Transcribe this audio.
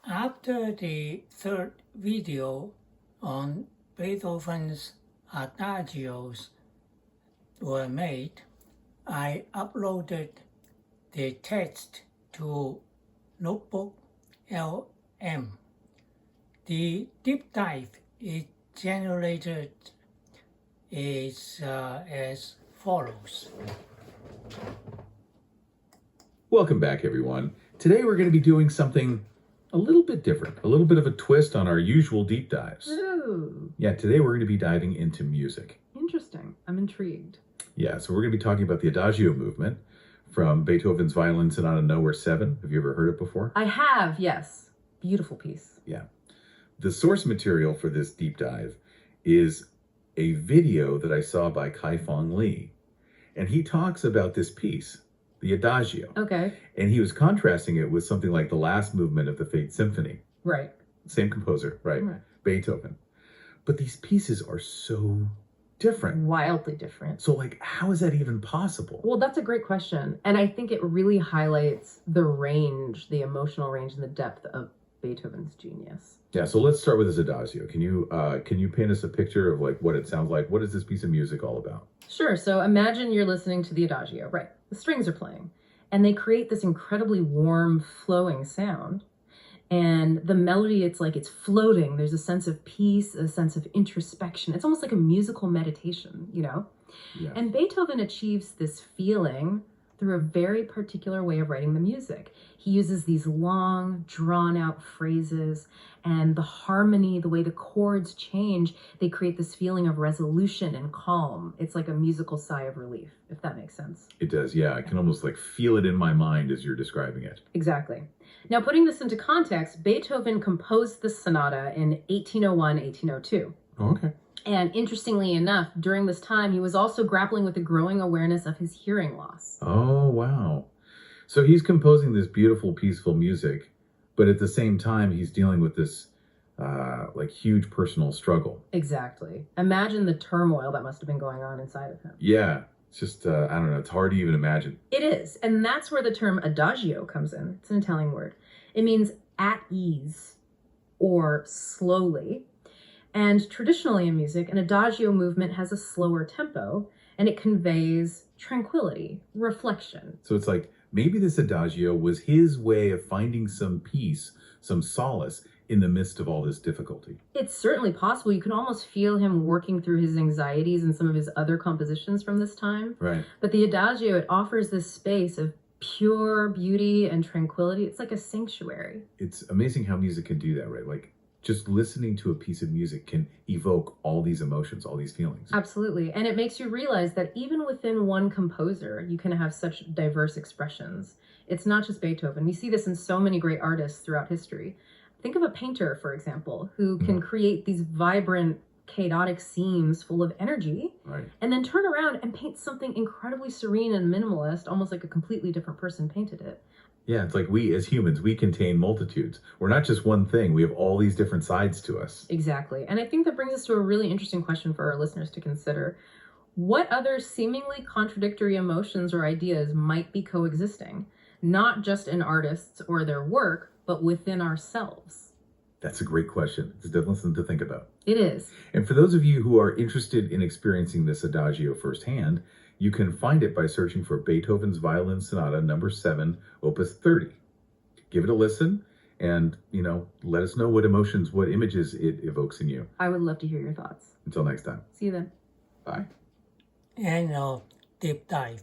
After the third video on Beethoven's adagios were made, I uploaded the text to Notebook LM. The deep dive it generated is as follows. Welcome back, everyone. Today we're going to be doing something a little bit different, a little bit of a twist on our usual deep dives. Ooh, Yeah, today we're going to be diving into music. interesting. I'm intrigued. Yeah, so we're going to be talking about the adagio movement from Beethoven's Violin Sonata No. 7. Have you ever heard it before? I have, yes. Beautiful piece. Yeah. The source material for this deep dive is a video that I saw by Kai-Fong Lee. And he talks about this piece, the adagio. Okay, And he was contrasting it with something like the last movement of the Fifth Symphony. right. Same composer, right? Right. Beethoven. But these pieces are so different. Wildly different. So, like, how is that even possible? Well, that's a great question. And I think it really highlights the range, the emotional range and the depth of Beethoven's genius. Yeah, so let's start with this adagio. Can you paint us a picture of like what it sounds like? What is this piece of music all about? Sure, so imagine you're listening to the adagio, right? The strings are playing, and they create this incredibly warm, flowing sound. And the melody, it's like it's floating. There's a sense of peace, a sense of introspection. It's almost like a musical meditation, you know? Yeah. And Beethoven achieves this feeling through a very particular way of writing the music. He uses these long, drawn-out phrases, and the harmony, the way the chords change, they create this feeling of resolution and calm. It's like a musical sigh of relief, if that makes sense. It does, yeah. I can almost like feel it in my mind as you're describing it. Exactly. Now, putting this into context, Beethoven composed this sonata in 1801, 1802. Oh, okay. And interestingly enough, during this time, he was also grappling with a growing awareness of his hearing loss. Oh, wow. So he's composing this beautiful, peaceful music, but at the same time, he's dealing with this like huge personal struggle. Exactly. Imagine the turmoil that must have been going on inside of him. Yeah. It's just, I don't know, it's hard to even imagine. It is. And that's where the term adagio comes in. It's an Italian word. It means at ease or slowly. And traditionally in music, an adagio movement has a slower tempo and it conveys tranquility, reflection. So it's like maybe this adagio was his way of finding some peace, some solace in the midst of all this difficulty. It's certainly possible. You can almost feel him working through his anxieties in some of his other compositions from this time. Right. But the adagio, it offers this space of pure beauty and tranquility. It's like a sanctuary. It's amazing how music can do that, right? Like just listening to a piece of music can evoke all these emotions, all these feelings. Absolutely. And it makes you realize that even within one composer, you can have such diverse expressions. It's not just Beethoven. We see this in so many great artists throughout history. Think of a painter, for example, who can create these vibrant, chaotic scenes full of energy, Right. and then turn around and paint something incredibly serene and minimalist, almost like a completely different person painted it. Yeah, it's like we as humans, we contain multitudes. We're not just one thing. We have all these different sides to us. Exactly. And I think that brings us to a really interesting question for our listeners to consider. What other seemingly contradictory emotions or ideas might be coexisting, not just in artists or their work, but within ourselves? That's a great question. It's definitely something to think about. It is. And for those of you who are interested in experiencing this adagio firsthand, you can find it by searching for Beethoven's Violin Sonata No. 7, Opus 30. Give it a listen and, let us know what emotions, what images it evokes in you. I would love to hear your thoughts. Until next time. See you then. Bye. End of deep dive.